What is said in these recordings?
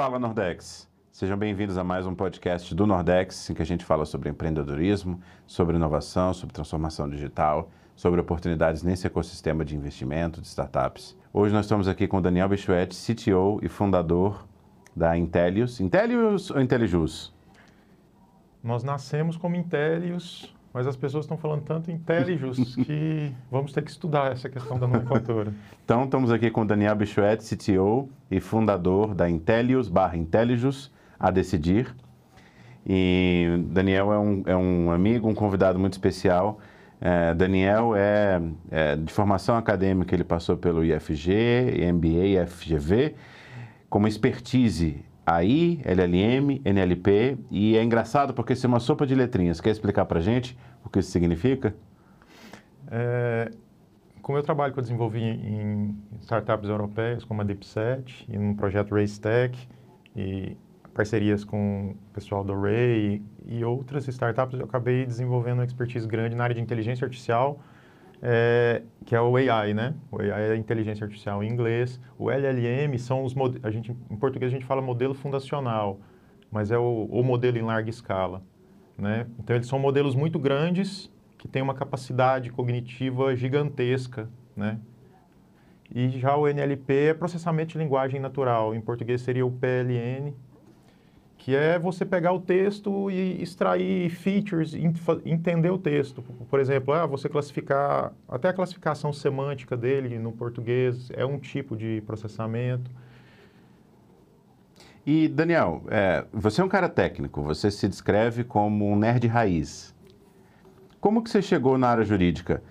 Fala Nordex! Sejam bem-vindos a mais um podcast do Nordex, em que a gente fala sobre empreendedorismo, sobre inovação, sobre transformação digital, sobre oportunidades nesse ecossistema de investimento, de startups. Hoje nós estamos aqui com o Daniel Bichuete, CTO e fundador da Intellius. Intellius ou Intellijus? Nós nascemos como Intellius, mas as pessoas estão falando tanto Intellijus que vamos ter que estudar essa questão da nomenclatura. Então, estamos aqui com o Daniel Bichuete, CTO e fundador da Intellius/Intellijus, a decidir. E Daniel é um amigo, um convidado muito especial. Daniel é de formação acadêmica, ele passou pelo IFG, MBA, FGV, como expertise AI, LLM, NLP, e é engraçado porque isso é uma sopa de letrinhas. Quer explicar para a gente o que isso significa? Como eu trabalho que eu desenvolvi em startups europeias, como a Deepset, e num projeto RaceTech, e parcerias com o pessoal do Ray e outras startups, eu acabei desenvolvendo uma expertise grande na área de inteligência artificial, que é o AI, né? O AI é a inteligência artificial em inglês. O LLM são os modelos, em português a gente fala modelo fundacional, mas é o modelo em larga escala, né? Então eles são modelos muito grandes que têm uma capacidade cognitiva gigantesca, né? E já o NLP é processamento de linguagem natural, em português seria o PLN, que é você pegar o texto e extrair features, entender o texto. Por exemplo, você classificar, até a classificação semântica dele no português é um tipo de processamento. E, Daniel, você é um cara técnico, você se descreve como um nerd raiz. Como que você chegou na área jurídica?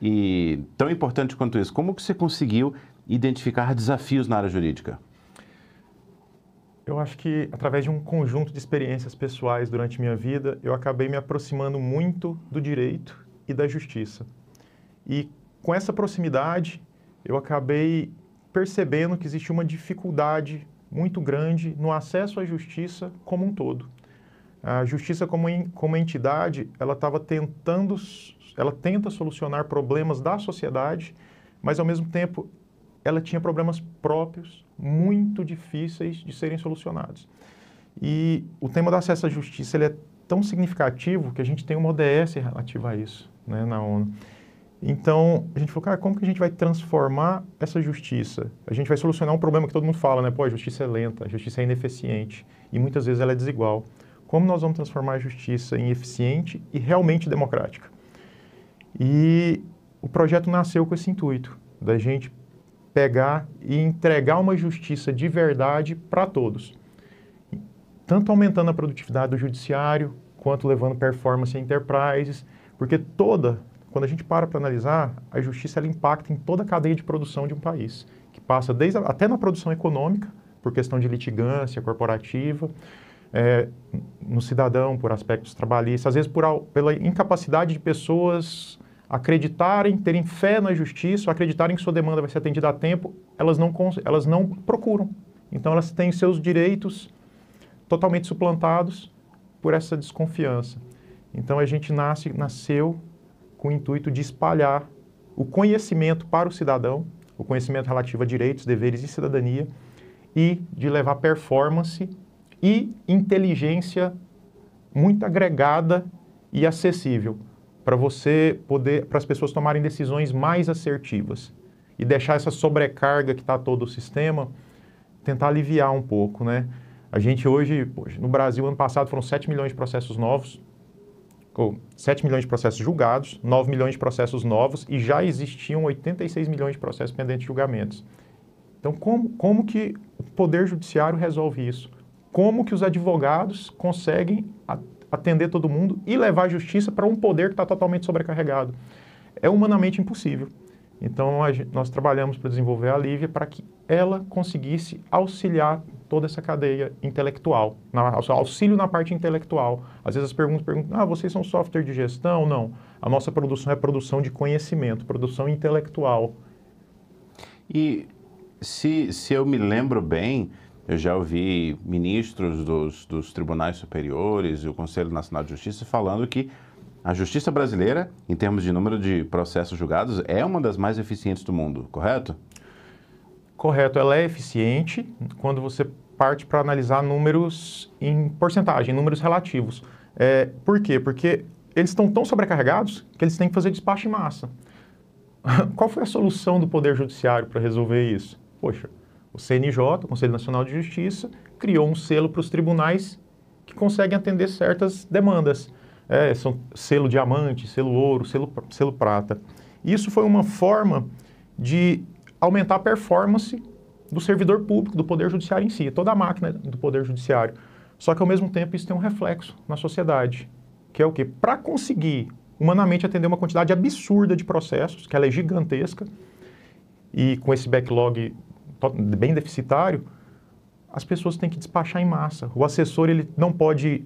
E, tão importante quanto isso, como que você conseguiu identificar desafios na área jurídica? Eu acho que, através de um conjunto de experiências pessoais durante minha vida, eu acabei me aproximando muito do direito e da justiça. E, com essa proximidade, eu acabei percebendo que existia uma dificuldade muito grande no acesso à justiça como um todo. A justiça como entidade, ela tenta solucionar problemas da sociedade, mas, ao mesmo tempo, ela tinha problemas próprios, muito difíceis de serem solucionados. E o tema do acesso à justiça ele é tão significativo que a gente tem uma ODS relativa a isso, né, na ONU. Então, a gente falou, cara, como que a gente vai transformar essa justiça? A gente vai solucionar um problema que todo mundo fala, né? Pô, a justiça é lenta, a justiça é ineficiente e muitas vezes ela é desigual. Como nós vamos transformar a justiça em eficiente e realmente democrática? E o projeto nasceu com esse intuito, da gente pegar e entregar uma justiça de verdade para todos. Tanto aumentando a produtividade do judiciário, quanto levando performance a enterprises, porque quando a gente para analisar, a justiça ela impacta em toda a cadeia de produção de um país, que passa até na produção econômica, por questão de litigância corporativa, no cidadão, por aspectos trabalhistas, às vezes pela incapacidade de pessoas acreditarem, terem fé na justiça, acreditarem que sua demanda vai ser atendida a tempo, elas não procuram. Então, elas têm seus direitos totalmente suplantados por essa desconfiança. Então, a gente nasceu com o intuito de espalhar o conhecimento para o cidadão, o conhecimento relativo a direitos, deveres e cidadania, e de levar performance e inteligência muito agregada e acessível, para as pessoas tomarem decisões mais assertivas e deixar essa sobrecarga que está todo o sistema, tentar aliviar um pouco, né? A gente hoje, no Brasil, ano passado foram 7 milhões de processos novos, 7 milhões de processos julgados, 9 milhões de processos novos e já existiam 86 milhões de processos pendentes de julgamentos. Então, como que o Poder Judiciário resolve isso? Como que os advogados conseguem atender todo mundo e levar a justiça para um poder que está totalmente sobrecarregado? É humanamente impossível. Então, nós trabalhamos para desenvolver a Lívia para que ela conseguisse auxiliar toda essa cadeia intelectual, auxílio na parte intelectual. Às vezes as perguntas perguntam, vocês são software de gestão? Não. A nossa produção é produção de conhecimento, produção intelectual. E se eu me lembro bem, eu já ouvi ministros dos tribunais superiores e o Conselho Nacional de Justiça falando que a justiça brasileira, em termos de número de processos julgados, é uma das mais eficientes do mundo, correto? Correto, ela é eficiente quando você parte para analisar números em porcentagem, números relativos. Por quê? Porque eles estão tão sobrecarregados que eles têm que fazer despacho em massa. Qual foi a solução do Poder Judiciário para resolver isso? Poxa, o CNJ, o Conselho Nacional de Justiça, criou um selo para os tribunais que conseguem atender certas demandas. São selo diamante, selo ouro, selo prata. Isso foi uma forma de aumentar a performance do servidor público, do Poder Judiciário em si, toda a máquina do Poder Judiciário. Só que, ao mesmo tempo, isso tem um reflexo na sociedade, que é o quê? Para conseguir humanamente atender uma quantidade absurda de processos, que ela é gigantesca, e com esse backlog bem deficitário, as pessoas têm que despachar em massa. O assessor, ele não pode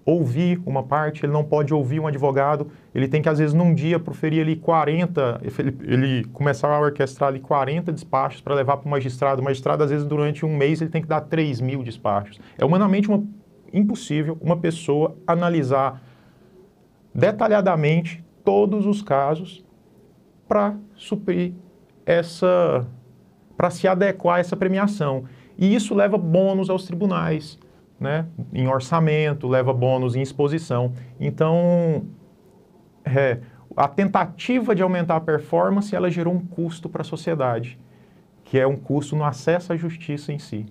ouvir uma parte, ele não pode ouvir um advogado, ele tem que, às vezes, num dia, proferir ali 40, ele começar a orquestrar ali 40 despachos para levar para o magistrado. O magistrado, às vezes, durante um mês, ele tem que dar 3.000 despachos. É humanamente impossível uma pessoa analisar detalhadamente todos os casos para suprir para se adequar a essa premiação. E isso leva bônus aos tribunais, né? Em orçamento, leva bônus em exposição. Então, a tentativa de aumentar a performance, ela gerou um custo para a sociedade, que é um custo no acesso à justiça em si.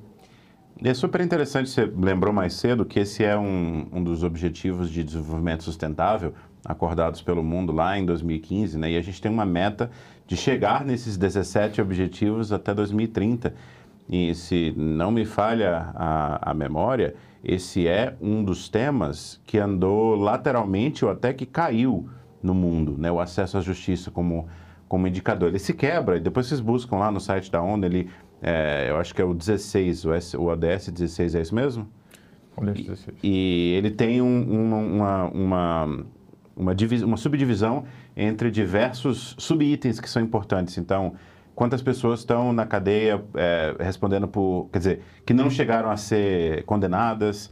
E é super interessante, você lembrou mais cedo que esse é um dos objetivos de desenvolvimento sustentável acordados pelo mundo lá em 2015, né? E a gente tem uma meta de chegar nesses 17 objetivos até 2030. E se não me falha a memória, esse é um dos temas que andou lateralmente ou até que caiu no mundo, né? O acesso à justiça como indicador. Ele se quebra, e depois vocês buscam lá no site da ONU, eu acho que é o 16, o ODS 16, é isso mesmo? ODS 16. E ele tem uma subdivisão entre diversos subitens que são importantes. Então, quantas pessoas estão na cadeia respondendo quer dizer, que não chegaram a ser condenadas,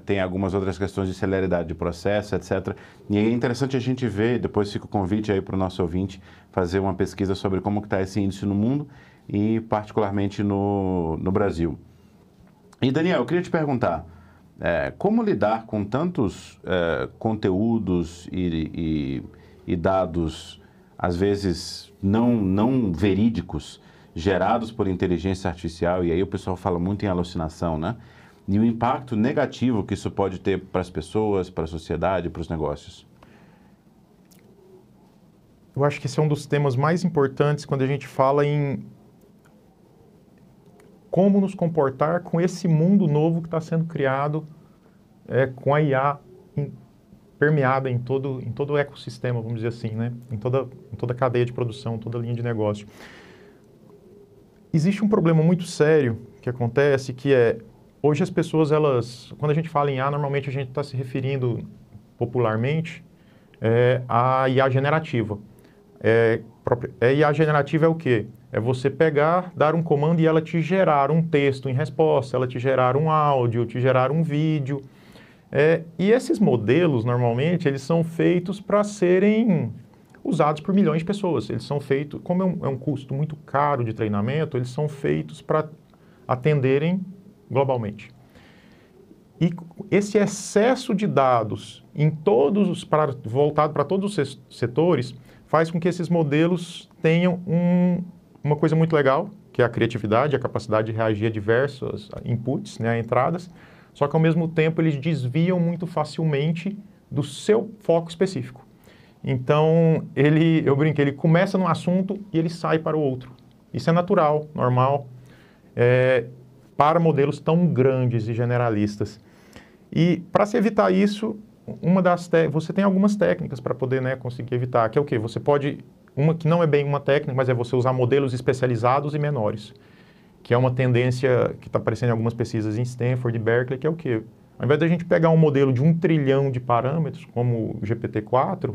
tem algumas outras questões de celeridade de processo, etc. E é interessante a gente ver, depois fica o convite aí para o nosso ouvinte fazer uma pesquisa sobre como está esse índice no mundo e particularmente no Brasil. E Daniel, eu queria te perguntar, como lidar com tantos conteúdos e dados, às vezes, não verídicos, gerados por inteligência artificial, e aí o pessoal fala muito em alucinação, né? E o impacto negativo que isso pode ter para as pessoas, para a sociedade, para os negócios? Eu acho que esse é um dos temas mais importantes quando a gente fala em como nos comportar com esse mundo novo que está sendo criado com a IA permeada em todo o ecossistema, vamos dizer assim, né? Em toda a cadeia de produção, toda a linha de negócio. Existe um problema muito sério que acontece, que hoje as pessoas, quando a gente fala em IA, normalmente a gente está se referindo popularmente à IA generativa. IA generativa é o quê? É você pegar, dar um comando e ela te gerar um texto em resposta, ela te gerar um áudio, te gerar um vídeo. E esses modelos, normalmente, eles são feitos para serem usados por milhões de pessoas. Eles são feitos, como é um custo muito caro de treinamento, eles são feitos para atenderem globalmente. E esse excesso de dados voltado para todos os setores faz com que esses modelos tenham uma coisa muito legal, que é a criatividade, a capacidade de reagir a diversos inputs, né, entradas, só que ao mesmo tempo eles desviam muito facilmente do seu foco específico. Então, eu brinco, ele começa num assunto e ele sai para o outro. Isso é natural, normal, para modelos tão grandes e generalistas. E para se evitar isso, você tem algumas técnicas para poder, né, conseguir evitar, que é o quê? Você pode, uma que não é bem uma técnica, mas é você usar modelos especializados e menores, que é uma tendência que está aparecendo em algumas pesquisas em Stanford e Berkeley, que é o quê? Ao invés da gente pegar um modelo de 1 trilhão de parâmetros, como o GPT-4,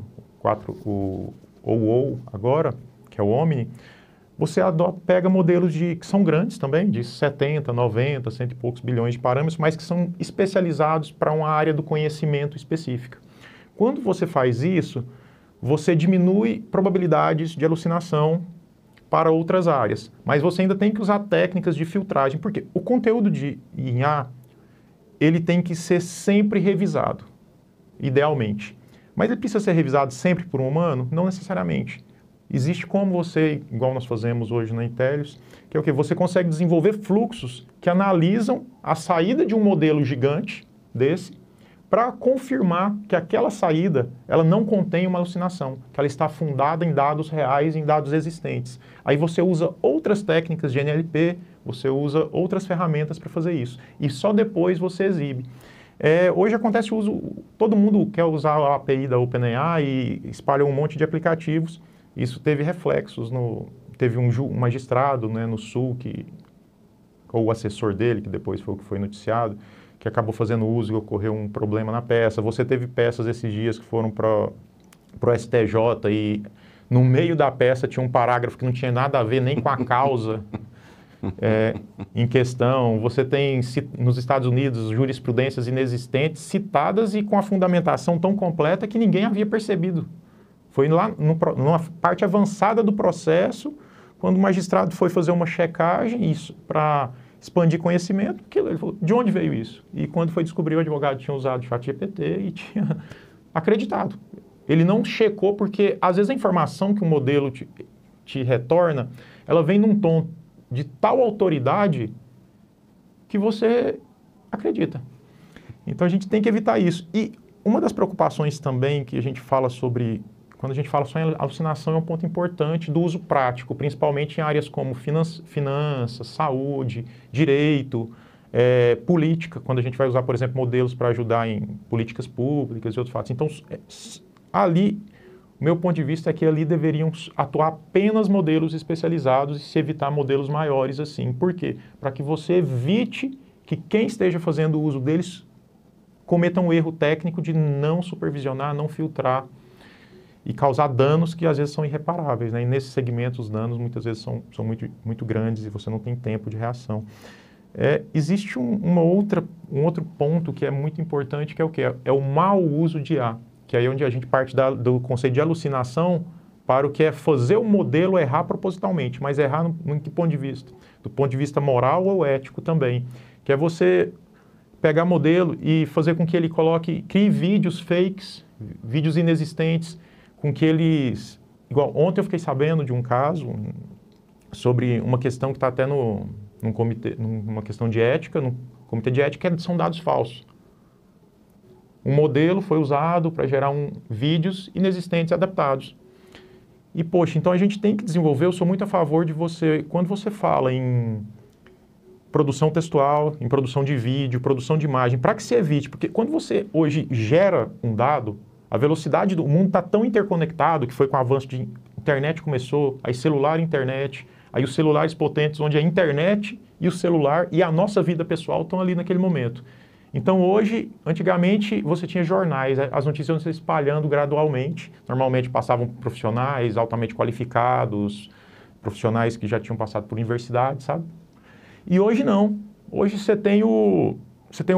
ou agora, que é o Omni, você pega modelos que são grandes também, de 70, 90, 100 e poucos bilhões de parâmetros, mas que são especializados para uma área do conhecimento específica. Quando você faz isso, você diminui probabilidades de alucinação para outras áreas. Mas você ainda tem que usar técnicas de filtragem, porque o conteúdo de IA, ele tem que ser sempre revisado, idealmente. Mas ele precisa ser revisado sempre por um humano? Não necessariamente. Existe como você, igual nós fazemos hoje na Intellius, que é o quê? Você consegue desenvolver fluxos que analisam a saída de um modelo gigante desse para confirmar que aquela saída ela não contém uma alucinação, que ela está fundada em dados reais, em dados existentes. Aí você usa outras técnicas de NLP, você usa outras ferramentas para fazer isso. E só depois você exibe. Hoje acontece o uso, todo mundo quer usar a API da OpenAI e espalha um monte de aplicativos. Isso teve reflexos teve um magistrado, né, no Sul, ou o assessor dele, que depois foi o que foi noticiado, que acabou fazendo uso e ocorreu um problema na peça. Você teve peças esses dias que foram para o STJ e no meio da peça tinha um parágrafo que não tinha nada a ver nem com a causa em questão. Você tem nos Estados Unidos jurisprudências inexistentes citadas e com a fundamentação tão completa que ninguém havia percebido. Foi lá numa parte avançada do processo, quando o magistrado foi fazer uma checagem para expandir conhecimento, ele falou, de onde veio isso? E quando foi descobrir, o advogado tinha usado o ChatGPT e tinha acreditado. Ele não checou porque, às vezes, a informação que o modelo te retorna, ela vem num tom de tal autoridade que você acredita. Então, a gente tem que evitar isso. E uma das preocupações também que a gente fala sobre... Quando a gente fala só em alucinação, é um ponto importante do uso prático, principalmente em áreas como finanças, saúde, direito, política, quando a gente vai usar, por exemplo, modelos para ajudar em políticas públicas e outros fatos. Então, ali, o meu ponto de vista é que ali deveriam atuar apenas modelos especializados e se evitar modelos maiores assim. Por quê? Para que você evite que quem esteja fazendo uso deles cometa um erro técnico de não supervisionar, não filtrar, e causar danos que às vezes são irreparáveis, né? E nesse segmento os danos muitas vezes são muito, muito grandes e você não tem tempo de reação. Existe um outro ponto que é muito importante, que é o quê? É o mau uso de IA, que é aí onde a gente parte do conceito de alucinação para o que é fazer o modelo errar propositalmente, mas errar em que ponto de vista? Do ponto de vista moral ou ético também, que é você pegar modelo e fazer com que ele crie vídeos fakes, vídeos inexistentes, com que eles... Igual, ontem eu fiquei sabendo de um caso sobre uma questão que está até num comitê, numa questão de ética, no comitê de ética, são dados falsos. Um modelo foi usado para gerar vídeos inexistentes adaptados. E, poxa, então a gente tem que desenvolver, eu sou muito a favor de você, quando você fala em produção textual, em produção de vídeo, produção de imagem, para que se evite, porque quando você hoje gera um dado, a velocidade do mundo está tão interconectado, que foi com o avanço de internet começou, aí celular e internet, aí os celulares potentes, onde a internet e o celular e a nossa vida pessoal estão ali naquele momento. Então hoje, antigamente, você tinha jornais, as notícias iam se espalhando gradualmente, normalmente passavam profissionais altamente qualificados, profissionais que já tinham passado por universidade, sabe? E hoje não, hoje você tem um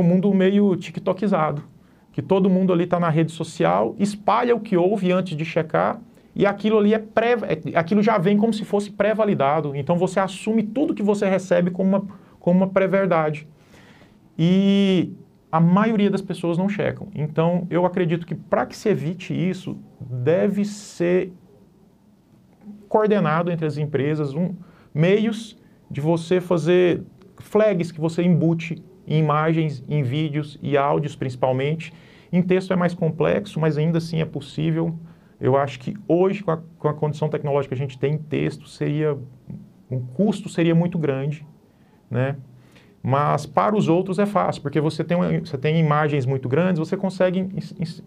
mundo meio tiktokizado, que todo mundo ali está na rede social, espalha o que houve antes de checar, e aquilo ali aquilo já vem como se fosse pré-validado. Então você assume tudo que você recebe como uma pré-verdade. E a maioria das pessoas não checam. Então eu acredito que para que se evite isso, deve ser coordenado entre as empresas meios de você fazer flags que você embute em imagens, em vídeos e áudios principalmente. Em texto é mais complexo, mas ainda assim é possível. Eu acho que hoje, com a condição tecnológica que a gente tem em texto, o custo seria muito grande, né? Mas para os outros é fácil, porque você tem imagens muito grandes, você consegue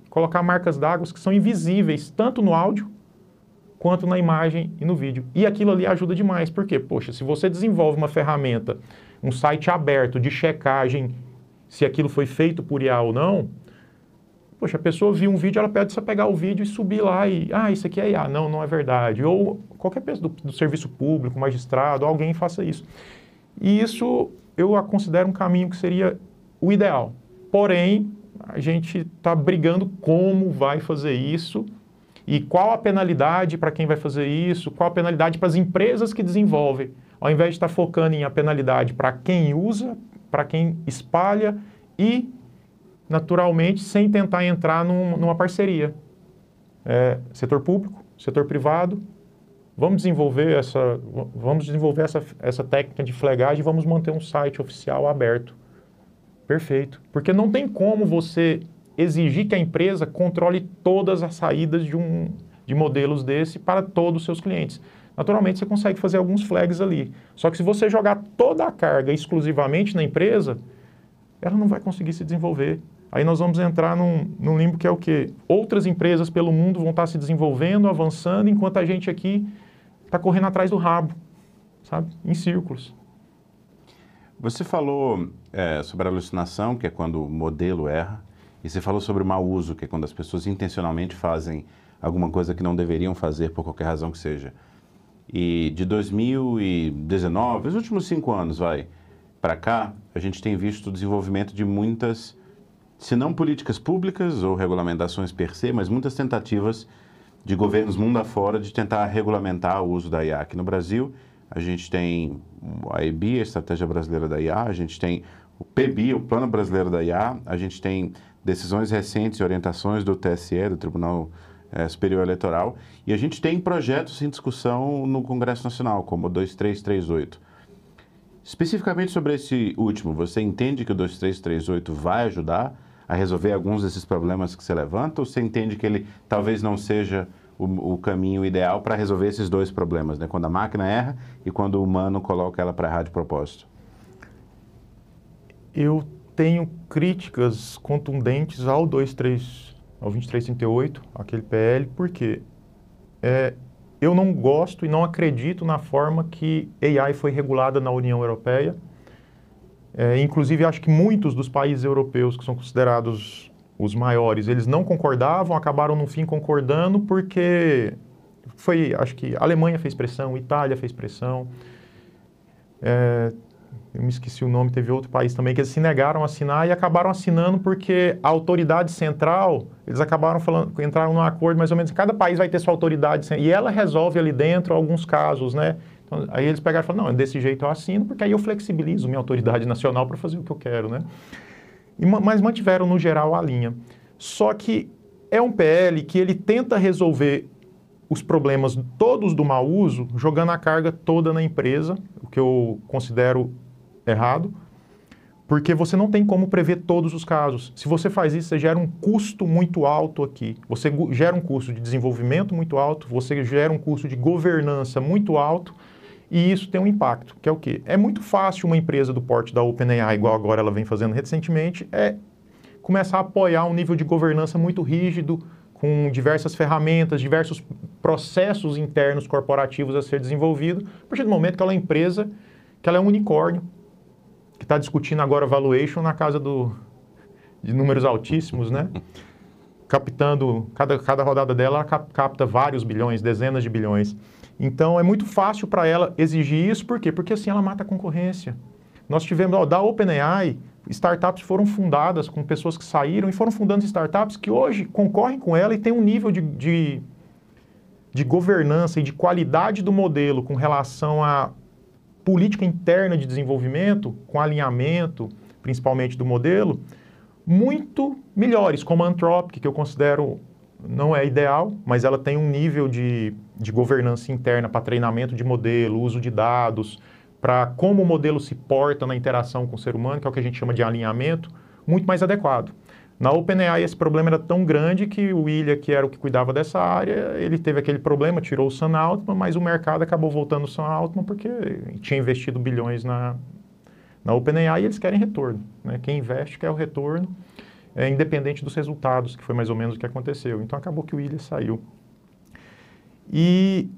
colocar marcas d'água que são invisíveis, tanto no áudio quanto na imagem e no vídeo. E aquilo ali ajuda demais, porque, poxa, se você desenvolve uma ferramenta, um site aberto de checagem, se aquilo foi feito por IA ou não, poxa, a pessoa viu um vídeo, ela pede você pegar o vídeo e subir lá e, isso aqui é IA. Não, não é verdade. Ou qualquer pessoa do serviço público, magistrado, alguém faça isso. E isso eu considero um caminho que seria o ideal. Porém, a gente está brigando como vai fazer isso E qual a penalidade para quem vai fazer isso? Qual a penalidade para as empresas que desenvolvem? Ao invés de estar focando em a penalidade para quem usa, para quem espalha e, naturalmente, sem tentar entrar numa parceria. Setor público, setor privado, vamos desenvolver essa técnica de flagagem e vamos manter um site oficial aberto. Perfeito. Porque não tem como você exigir que a empresa controle todas as saídas de modelos desse para todos os seus clientes. Naturalmente, você consegue fazer alguns flags ali. Só que se você jogar toda a carga exclusivamente na empresa, ela não vai conseguir se desenvolver. Aí nós vamos entrar num limbo que é o quê? Outras empresas pelo mundo vão estar se desenvolvendo, avançando, enquanto a gente aqui está correndo atrás do rabo, sabe? Em círculos. Você falou sobre a alucinação, que é quando o modelo erra, e você falou sobre o mau uso, que é quando as pessoas intencionalmente fazem alguma coisa que não deveriam fazer por qualquer razão que seja. E de 2019, os últimos 5 anos, para cá, a gente tem visto o desenvolvimento de muitas, se não políticas públicas ou regulamentações per se, mas muitas tentativas de governos mundo afora de tentar regulamentar o uso da IA. Aqui no Brasil, a gente tem a EBI, a Estratégia Brasileira da IA, a gente tem o PBI, o Plano Brasileiro da IA, a gente tem decisões recentes e orientações do TSE, do Tribunal Superior Eleitoral, e a gente tem projetos em discussão no Congresso Nacional, como o 2338. Especificamente sobre esse último, você entende que o 2338 vai ajudar a resolver alguns desses problemas que você levanta, ou você entende que ele talvez não seja o caminho ideal para resolver esses dois problemas, né? Quando a máquina erra e quando o humano coloca ela para errar de propósito? Eu tenho críticas contundentes ao 2338, aquele PL, porque eu não gosto e não acredito na forma que AI foi regulada na União Europeia. Inclusive, acho que muitos dos países europeus que são considerados os maiores, eles não concordavam, acabaram no fim concordando porque acho que a Alemanha fez pressão, a Itália fez pressão, eu me esqueci o nome, teve outro país também que eles se negaram a assinar e acabaram assinando porque a autoridade central, eles acabaram entraram num acordo mais ou menos, cada país vai ter sua autoridade e ela resolve ali dentro alguns casos, né? Então, aí eles pegaram e falaram, não, desse jeito eu assino, porque aí eu flexibilizo minha autoridade nacional para fazer o que eu quero, né? Mas mantiveram, no geral, a linha. Só que é um PL que ele tenta resolver os problemas todos do mau uso, jogando a carga toda na empresa, o que eu considero errado, porque você não tem como prever todos os casos. Se você faz isso, você gera um custo muito alto aqui. Você gera um custo de desenvolvimento muito alto, você gera um custo de governança muito alto, e isso tem um impacto, que é o quê? É muito fácil uma empresa do porte da OpenAI, igual agora ela vem fazendo recentemente, começar a apoiar um nível de governança muito rígido, com diversas ferramentas, diversos processos internos corporativos a ser desenvolvido, a partir do momento que ela é uma empresa, que ela é um unicórnio, que está discutindo agora valuation na casa de números altíssimos, né? Captando, cada rodada dela, ela capta vários bilhões, dezenas de bilhões. Então, é muito fácil para ela exigir isso, por quê? Porque assim ela mata a concorrência. Nós tivemos, da OpenAI, startups foram fundadas com pessoas que saíram e foram fundando startups que hoje concorrem com ela e tem um nível de governança e de qualidade do modelo com relação à política interna de desenvolvimento, com alinhamento, principalmente do modelo, muito melhores, como a Anthropic, que eu considero não é ideal, mas ela tem um nível de governança interna para treinamento de modelo, uso de dados, para como o modelo se porta na interação com o ser humano, que é o que a gente chama de alinhamento, muito mais adequado. Na OpenAI esse problema era tão grande que o Ilya, que era o que cuidava dessa área, ele teve aquele problema, tirou o Sam Altman, mas o mercado acabou voltando o Sam Altman porque tinha investido bilhões na OpenAI e eles querem retorno, né? Quem investe quer o retorno, independente dos resultados, que foi mais ou menos o que aconteceu. Então acabou que o Ilya saiu. E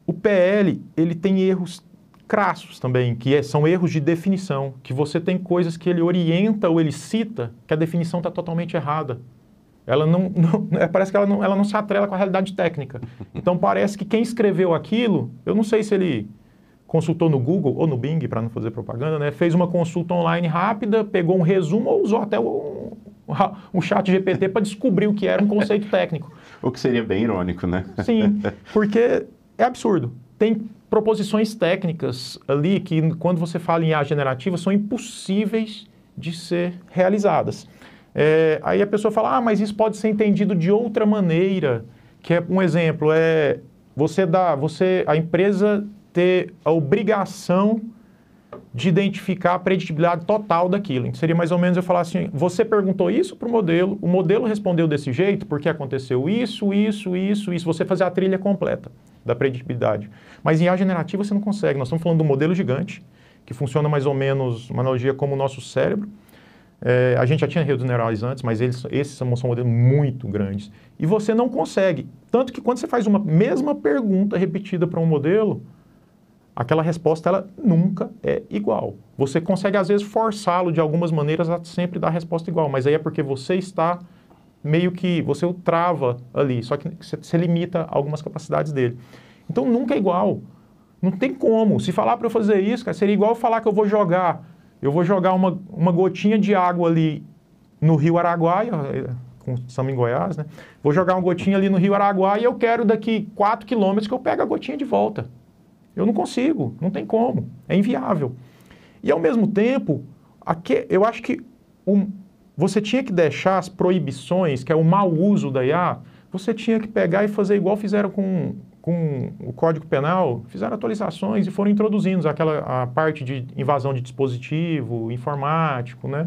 o PL, ele tem erros crassos também, que são erros de definição, que você tem coisas que ele orienta ou ele cita, que a definição está totalmente errada. Ela parece que ela não se atrela com a realidade técnica. Então parece que quem escreveu aquilo, eu não sei se ele consultou no Google ou no Bing, para não fazer propaganda, né? Fez uma consulta online rápida, pegou um resumo ou usou até um chat GPT para descobrir o que era um conceito técnico. O que seria bem irônico, né? Sim, porque é absurdo. Tem proposições técnicas ali que, quando você fala em IA generativa, são impossíveis de ser realizadas. Aí a pessoa fala, mas isso pode ser entendido de outra maneira, que é um exemplo, a empresa ter a obrigação de identificar a preditibilidade total daquilo. Então, seria mais ou menos eu falar assim, você perguntou isso para o modelo respondeu desse jeito, porque aconteceu isso, você fazer a trilha completa da preditibilidade. Mas em IA generativa você não consegue, nós estamos falando de um modelo gigante, que funciona mais ou menos, uma analogia como o nosso cérebro. A gente já tinha redes neurais antes, mas esses são modelos muito grandes. E você não consegue. Tanto que quando você faz uma mesma pergunta repetida para um modelo, aquela resposta ela nunca é igual. Você consegue, às vezes, forçá-lo de algumas maneiras a sempre dar a resposta igual, mas aí é porque você está meio que... você o trava ali, só que você limita algumas capacidades dele. Então, nunca é igual. Não tem como. Se falar para eu fazer isso, cara, seria igual falar que eu vou jogar uma gotinha de água ali no Rio Araguaia, estamos em Goiás, né? Vou jogar uma gotinha ali no Rio Araguaia e eu quero daqui 4 quilômetros que eu pegue a gotinha de volta. Eu não consigo, não tem como, é inviável. E ao mesmo tempo, eu acho que você tinha que deixar as proibições, que é o mau uso da IA, você tinha que pegar e fazer igual fizeram com o Código Penal, fizeram atualizações e foram introduzindo a parte de invasão de dispositivo informático, né?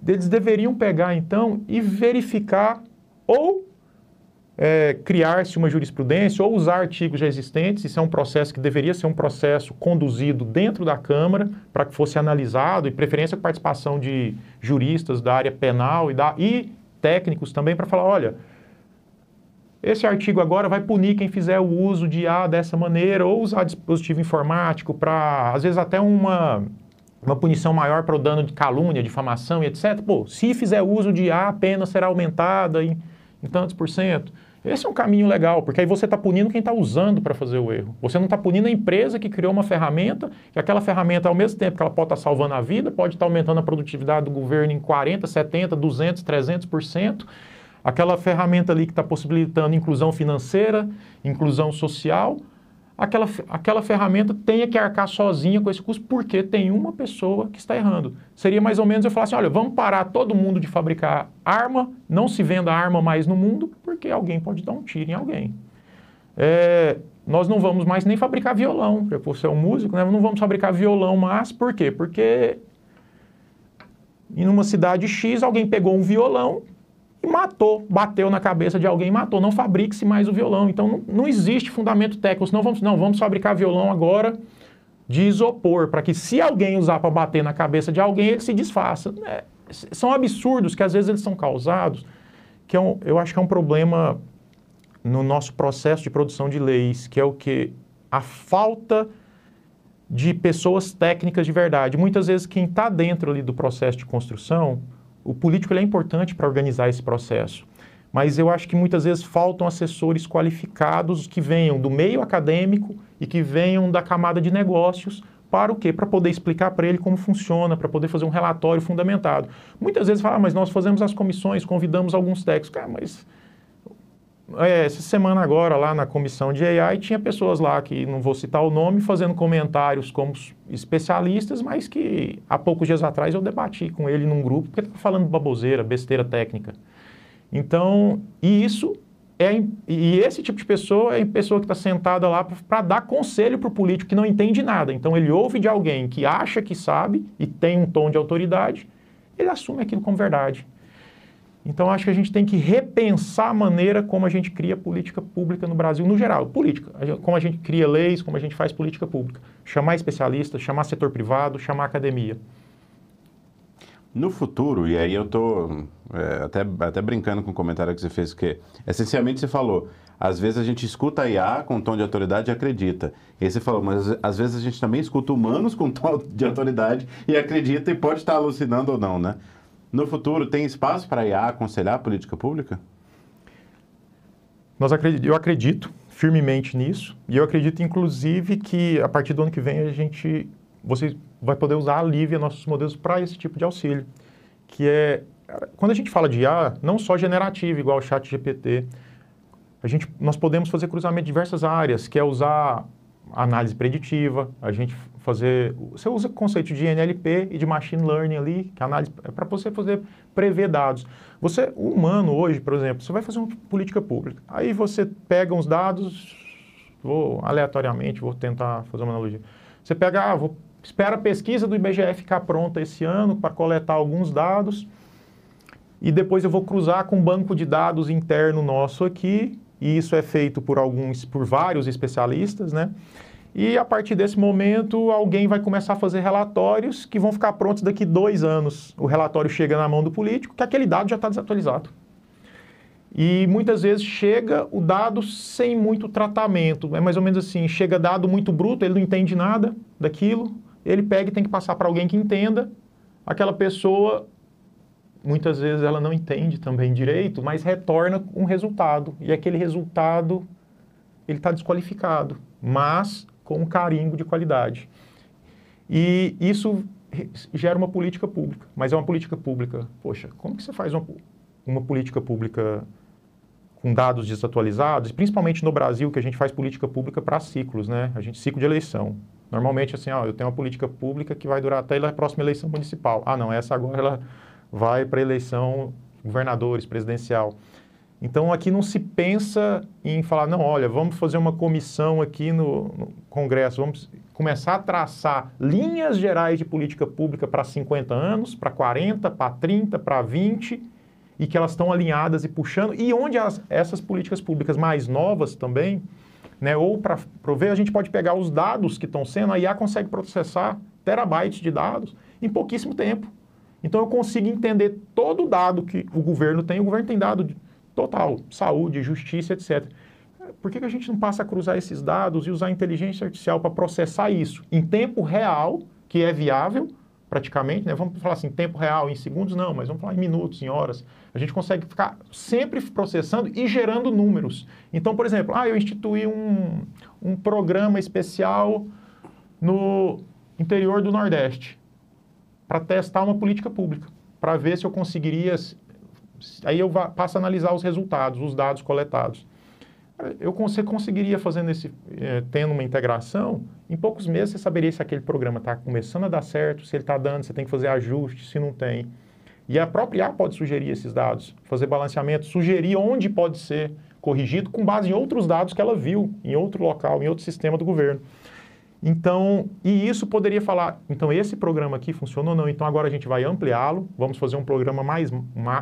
Eles deveriam pegar, então, e verificar ou criar-se uma jurisprudência ou usar artigos já existentes. Isso é um processo que deveria ser um processo conduzido dentro da Câmara para que fosse analisado, e preferência com participação de juristas da área penal e técnicos também, para falar, olha, esse artigo agora vai punir quem fizer o uso de IA dessa maneira, ou usar dispositivo informático para, às vezes, até uma punição maior para o dano de calúnia, difamação e etc. Pô, se fizer uso de IA, a pena será aumentada em tantos %. Esse é um caminho legal, porque aí você está punindo quem está usando para fazer o erro. Você não está punindo a empresa que criou uma ferramenta, que aquela ferramenta, ao mesmo tempo que ela pode estar salvando a vida, pode estar aumentando a produtividade do governo em 40%, 70%, 200%, 300%. Aquela ferramenta ali que está possibilitando inclusão financeira, inclusão social, aquela ferramenta tenha que arcar sozinha com esse custo porque tem uma pessoa que está errando. Seria mais ou menos eu falar assim, olha, vamos parar todo mundo de fabricar arma, não se venda arma mais no mundo, porque alguém pode dar um tiro em alguém. Nós não vamos mais nem fabricar violão, porque você é um músico, né? Não vamos fabricar violão mais, por quê? Porque em uma cidade X alguém pegou um violão e matou, bateu na cabeça de alguém e matou. Não fabrique-se mais o violão. Então não existe fundamento técnico. Vamos fabricar violão agora de isopor, para que se alguém usar para bater na cabeça de alguém, ele se desfaça. São absurdos que às vezes eles são causados, que eu acho que é um problema no nosso processo de produção de leis, que é o que? A falta de pessoas técnicas de verdade. Muitas vezes quem está dentro ali do processo de construção, o político ele é importante para organizar esse processo, mas eu acho que muitas vezes faltam assessores qualificados que venham do meio acadêmico e que venham da camada de negócios para o quê? Para poder explicar para ele como funciona, para poder fazer um relatório fundamentado. Muitas vezes fala, mas nós fazemos as comissões, convidamos alguns técnicos. Cara, mas essa semana agora lá na comissão de AI tinha pessoas lá que não vou citar o nome fazendo comentários como especialistas, mas que há poucos dias atrás eu debati com ele num grupo porque estava falando baboseira, besteira técnica. Então, e esse tipo de pessoa é a pessoa que está sentada lá para dar conselho para o político que não entende nada. Então ele ouve de alguém que acha que sabe e tem um tom de autoridade, ele assume aquilo como verdade. Então, acho que a gente tem que repensar a maneira como a gente cria política pública no Brasil, no geral. Política, como a gente cria leis, como a gente faz política pública. Chamar especialistas, chamar setor privado, chamar academia. No futuro, e aí eu estou até brincando com o comentário que você fez, que essencialmente você falou, às vezes a gente escuta a IA com tom de autoridade e acredita. E aí você falou, mas às vezes a gente também escuta humanos com tom de autoridade e acredita e pode estar alucinando ou não, né? No futuro, tem espaço para a IA aconselhar a política pública? Eu acredito firmemente nisso, e eu acredito, inclusive, que a partir do ano que vem você vai poder usar a Lívia, nossos modelos, para esse tipo de auxílio. Que quando a gente fala de IA, não só generativa, igual o ChatGPT, Nós podemos fazer cruzamento de diversas áreas, que é usar análise preditiva, você usa o conceito de NLP e de Machine Learning ali, que é análise é para você fazer prever dados. O humano hoje, por exemplo, você vai fazer uma política pública, aí você pega uns dados, aleatoriamente, vou tentar fazer uma analogia. Você pega, espera a pesquisa do IBGE ficar pronta esse ano para coletar alguns dados, e depois eu vou cruzar com um banco de dados interno nosso aqui, e isso é feito por vários especialistas, né? E a partir desse momento, alguém vai começar a fazer relatórios que vão ficar prontos daqui 2 anos. O relatório chega na mão do político, que aquele dado já está desatualizado. E muitas vezes chega o dado sem muito tratamento. É mais ou menos assim, chega dado muito bruto, ele não entende nada daquilo, ele pega e tem que passar para alguém que entenda. Aquela pessoa, muitas vezes ela não entende também direito, mas retorna um resultado. E aquele resultado, ele está desqualificado, mas com um carimbo de qualidade. E isso gera uma política pública, mas é uma política pública. Poxa, como que você faz uma política pública com dados desatualizados? Principalmente no Brasil, que a gente faz política pública para ciclos, né? Ciclo de eleição. Normalmente, assim, eu tenho uma política pública que vai durar até a próxima eleição municipal. Não, essa agora ela vai para a eleição governadores, presidencial. Então, aqui não se pensa em falar, não, olha, vamos fazer uma comissão aqui no Congresso, vamos começar a traçar linhas gerais de política pública para 50 anos, para 40, para 30, para 20, e que elas estão alinhadas e puxando, e onde essas políticas públicas mais novas também, né, ou para prover, a gente pode pegar os dados que estão sendo, a IA consegue processar terabytes de dados em pouquíssimo tempo. Então, eu consigo entender todo o dado que o governo tem dado total, saúde, justiça, etc. Por que a gente não passa a cruzar esses dados e usar a inteligência artificial para processar isso em tempo real, que é viável, praticamente, né? Vamos falar assim, tempo real, em segundos não, mas vamos falar em minutos, em horas. A gente consegue ficar sempre processando e gerando números. Então, por exemplo, eu instituí um programa especial no interior do Nordeste para testar uma política pública, para ver se eu conseguiria... Aí eu passo a analisar os resultados, os dados coletados. Você conseguiria tendo uma integração, em poucos meses você saberia se aquele programa está começando a dar certo, se ele está dando, você tem que fazer ajustes, se não tem. E a própria IA pode sugerir esses dados, fazer balanceamento, sugerir onde pode ser corrigido com base em outros dados que ela viu, em outro local, em outro sistema do governo. Então, e isso poderia falar, então esse programa aqui funciona ou não, então agora a gente vai ampliá-lo, vamos fazer um programa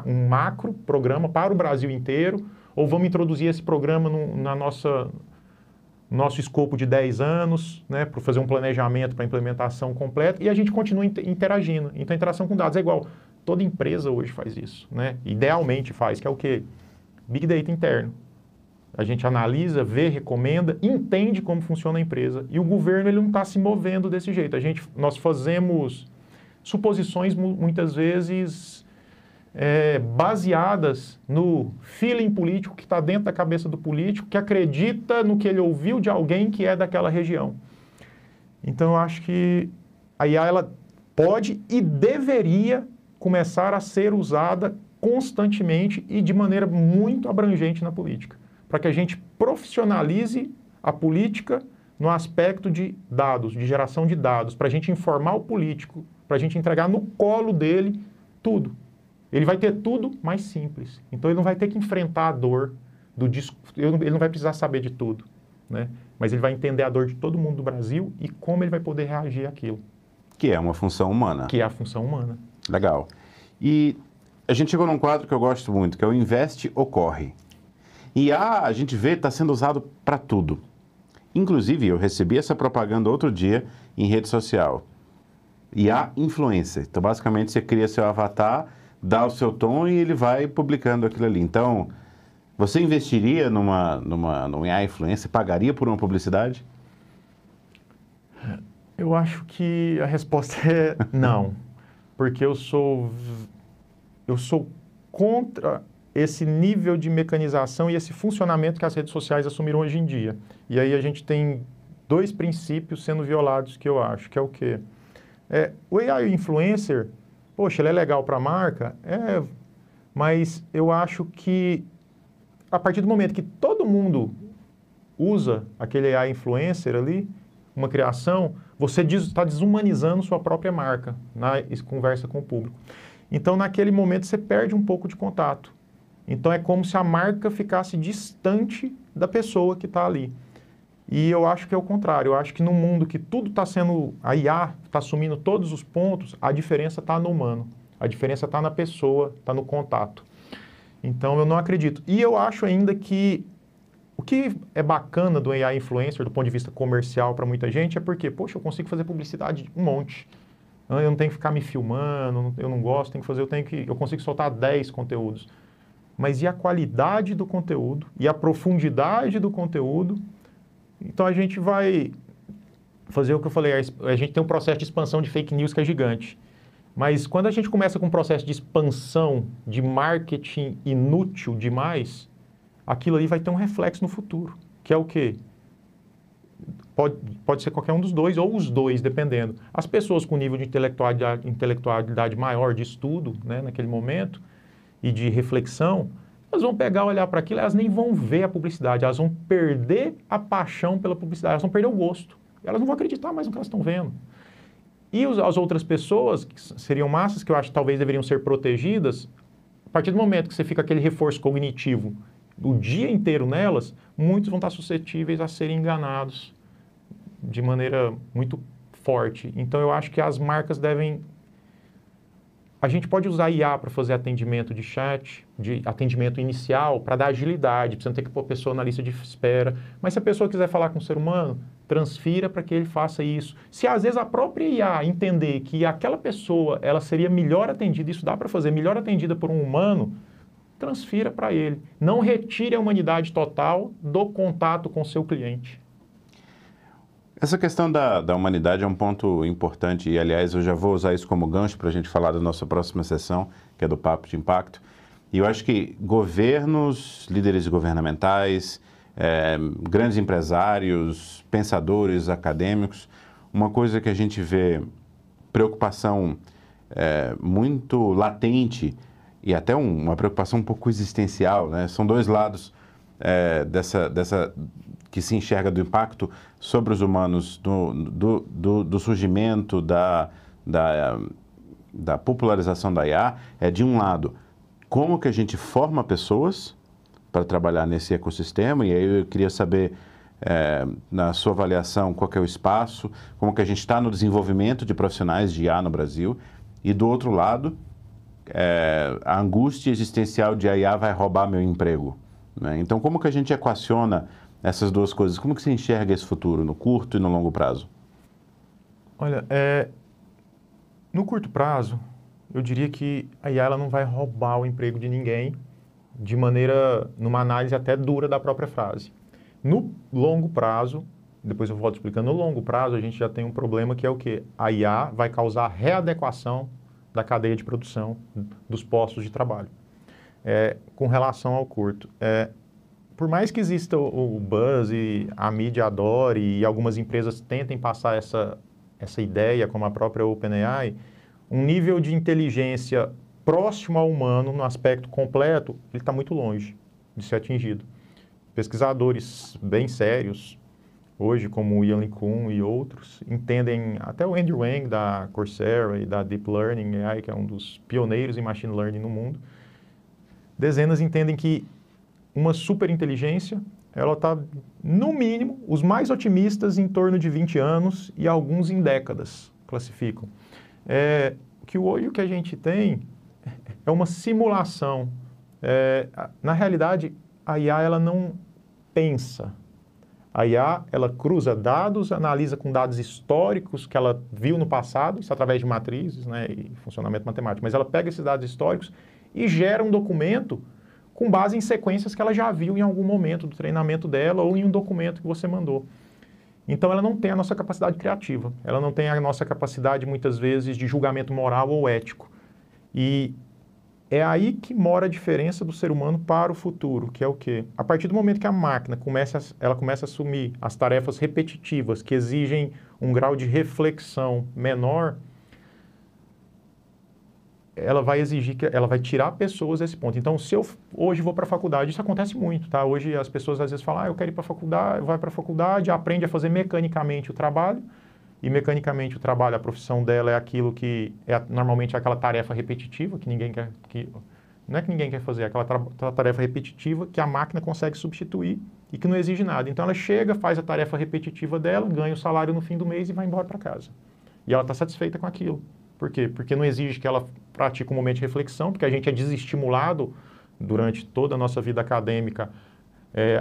um macro programa para o Brasil inteiro, ou vamos introduzir esse programa nosso escopo de 10 anos, né, para fazer um planejamento para implementação completa, e a gente continua interagindo. Então, a interação com dados é igual. Toda empresa hoje faz isso, né? Idealmente faz, que é o quê? Big Data interno. A gente analisa, vê, recomenda, entende como funciona a empresa. E o governo ele não está se movendo desse jeito. Nós fazemos suposições muitas vezes baseadas no feeling político que está dentro da cabeça do político, que acredita no que ele ouviu de alguém que é daquela região. Então, eu acho que a IA ela pode e deveria começar a ser usada constantemente e de maneira muito abrangente na política, para que a gente profissionalize a política no aspecto de dados, de geração de dados, para a gente informar o político, para a gente entregar no colo dele tudo. Ele vai ter tudo mais simples. Então, ele não vai ter que enfrentar a dor do ele não vai precisar saber de tudo, né? Mas ele vai entender a dor de todo mundo do Brasil e como ele vai poder reagir àquilo. Que é uma função humana. Que é a função humana. Legal. E a gente chegou num quadro que eu gosto muito, que é o Investe ou Corre. E a gente vê que está sendo usado para tudo. Inclusive, eu recebi essa propaganda outro dia em rede social. IA Influencer. Então, basicamente, você cria seu avatar, dá o seu tom e ele vai publicando aquilo ali. Então, você investiria numa IA Influencer? Pagaria por uma publicidade? Eu acho que a resposta é não. Porque eu sou contra esse nível de mecanização e esse funcionamento que as redes sociais assumiram hoje em dia. E aí a gente tem 2 princípios sendo violados que eu acho, que é o quê? O AI Influencer, poxa, ele é legal para a marca? Mas eu acho que a partir do momento que todo mundo usa aquele AI influencer ali, uma criação, você está desumanizando sua própria marca na conversa com o público. Então, naquele momento, você perde um pouco de contato. Então, é como se a marca ficasse distante da pessoa que está ali. E eu acho que é o contrário. Eu acho que no mundo que tudo está sendo... A IA está assumindo todos os pontos, a diferença está no humano. A diferença está na pessoa, está no contato. Então, eu não acredito. E eu acho ainda que o que é bacana do AI Influencer, do ponto de vista comercial para muita gente, é porque, poxa, eu consigo fazer publicidade um monte. Eu não tenho que ficar me filmando, eu não gosto, eu consigo soltar 10 conteúdos. Mas e a qualidade do conteúdo? E a profundidade do conteúdo? Então a gente vai fazer o que eu falei, a gente tem um processo de expansão de fake news que é gigante. Mas quando a gente começa com um processo de expansão de marketing inútil demais, aquilo ali vai ter um reflexo no futuro, que é o quê? Pode ser qualquer um dos dois, ou os dois, dependendo. As pessoas com nível de intelectualidade maior, de estudo, né, naquele momento, e de reflexão, elas vão pegar, olhar para aquilo, elas nem vão ver a publicidade, elas vão perder a paixão pela publicidade, elas vão perder o gosto. Elas não vão acreditar mais no que elas estão vendo. E as outras pessoas, que seriam massas, que eu acho que talvez deveriam ser protegidas, a partir do momento que você fica aquele reforço cognitivo o dia inteiro nelas, muitos vão estar suscetíveis a serem enganados de maneira muito forte. Então, eu acho que as marcas devem... A gente pode usar IA para fazer atendimento de chat, de atendimento inicial, para dar agilidade, para você não ter que pôr a pessoa na lista de espera. Mas se a pessoa quiser falar com o ser humano, transfira para que ele faça isso. Se às vezes a própria IA entender que aquela pessoa ela seria melhor atendida, isso dá para fazer, melhor atendida por um humano, transfira para ele. Não retire a humanidade total do contato com o seu cliente. Essa questão da humanidade é um ponto importante e, aliás, eu já vou usar isso como gancho para a gente falar da nossa próxima sessão, que é do Papo de Impacto. E eu acho que governos, líderes governamentais, grandes empresários, pensadores, acadêmicos, uma coisa que a gente vê preocupação muito latente e até uma preocupação um pouco existencial, né? São dois lados dessa que se enxerga do impacto sobre os humanos, do surgimento, da popularização da IA. É, de um lado, como que a gente forma pessoas para trabalhar nesse ecossistema, e aí eu queria saber, na sua avaliação, qual que é o espaço, como que a gente está no desenvolvimento de profissionais de IA no Brasil, e do outro lado, a angústia existencial de a IA vai roubar meu emprego, né? Então, como que a gente equaciona essas duas coisas? Como que você enxerga esse futuro, no curto e no longo prazo? Olha, no curto prazo, eu diria que a IA ela não vai roubar o emprego de ninguém de maneira, numa análise até dura da própria frase. No longo prazo, depois eu volto explicando, no longo prazo a gente já tem um problema que é o quê? A IA vai causar readequação da cadeia de produção dos postos de trabalho. Com relação ao curto, por mais que exista o buzz e a mídia adore e algumas empresas tentem passar essa ideia, como a própria OpenAI, um nível de inteligência próximo ao humano, no aspecto completo, ele está muito longe de ser atingido. Pesquisadores bem sérios, hoje, como o Ian LeCun e outros, entendem, até o Andrew Ng da Coursera e da Deep Learning AI, que é um dos pioneiros em Machine Learning no mundo, dezenas entendem que uma superinteligência, ela está, no mínimo, os mais otimistas em torno de 20 anos e alguns em décadas, classificam. Que hoje o que a gente tem é uma simulação. Na realidade, a IA ela não pensa. A IA ela cruza dados, analisa com dados históricos que ela viu no passado, isso através de matrizes, né, e funcionamento matemático, mas ela pega esses dados históricos e gera um documento com base em sequências que ela já viu em algum momento do treinamento dela ou em um documento que você mandou. Então, ela não tem a nossa capacidade criativa, ela não tem a nossa capacidade, muitas vezes, de julgamento moral ou ético. E é aí que mora a diferença do ser humano para o futuro, que é o quê? A partir do momento que a máquina começa a assumir as tarefas repetitivas, que exigem um grau de reflexão menor, ela vai exigir que ela vai tirar pessoas desse ponto. Então, se eu hoje vou para a faculdade, isso acontece muito, tá? Hoje as pessoas às vezes falam, eu quero ir para a faculdade, vai para a faculdade, aprende a fazer mecanicamente o trabalho, e mecanicamente o trabalho, a profissão dela é aquilo que é normalmente aquela tarefa repetitiva que ninguém quer, não é que ninguém quer fazer, é aquela tarefa repetitiva que a máquina consegue substituir e que não exige nada. Então ela chega, faz a tarefa repetitiva dela, ganha o salário no fim do mês e vai embora para casa. E ela está satisfeita com aquilo. Por quê? Porque não exige que ela pratique um momento de reflexão, porque a gente é desestimulado durante toda a nossa vida acadêmica